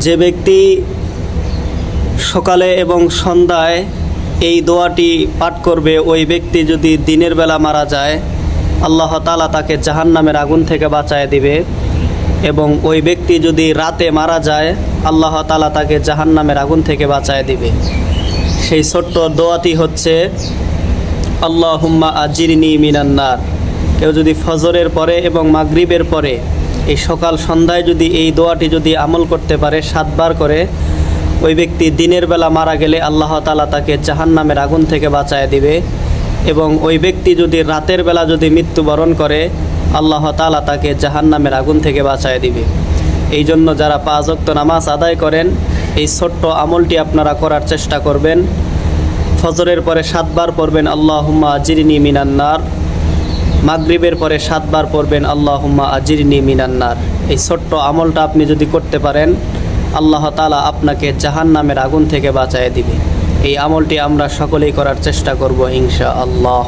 যে ব্যক্তি সকালে এবং সন্ধ্যায় এই দোয়াটি পাঠ করবে, ওই ব্যক্তি যদি দিনের বেলা মারা যায় আল্লাহ তাআলা তাকে জাহান্নামের আগুন থেকে বাঁচায় দিবে, এবং ওই ব্যক্তি যদি রাতে মারা যায় আল্লাহ তাআলা তাকে জাহান্নামের আগুন থেকে বাঁচায় দিবে। সেই ছোট্ট দোয়াটি হচ্ছে আল্লাহুম্মা আজিরনি মিনান নার। কেউ যদি ফজরের পরে এবং মাগরিবের পরে এই সকাল সন্ধ্যায় যদি এই দোয়াটি যদি আমল করতে পারে 7 বার করে, ওই ব্যক্তি দিনের বেলা মারা গেলে আল্লাহ তাআলা তাকে জাহান্নামের আগুন থেকে বাঁচায় দিবে, এবং ওই ব্যক্তি যদি রাতের বেলা যদি মৃত্যুবরণ করে আল্লাহ তাআলা তাকে জাহান্নামের আগুন থেকে বাঁচায় দিবে। এই জন্য যারা 5 ওয়াক্ত নামাজ আদায় করেন এই ছোট্ট আমলটি আপনারা করার চেষ্টা করবেন। ফজরের পরে 7 বার পড়বেন আল্লাহুম্মা আজিরনি মিনান নার, মাগরিবের পরে 7 বার পড়বেন আল্লাহুম্মা আজিরনি মিনান নার। এই ছোট্ট আমলটা আপনি যদি করতে পারেন আল্লাহ তাআলা আপনাকে জাহান্নামের আগুন থেকে বাঁচায় দিবে। এই আমলটি আমরা সকলেই করার চেষ্টা করব ইনশাআল্লাহ।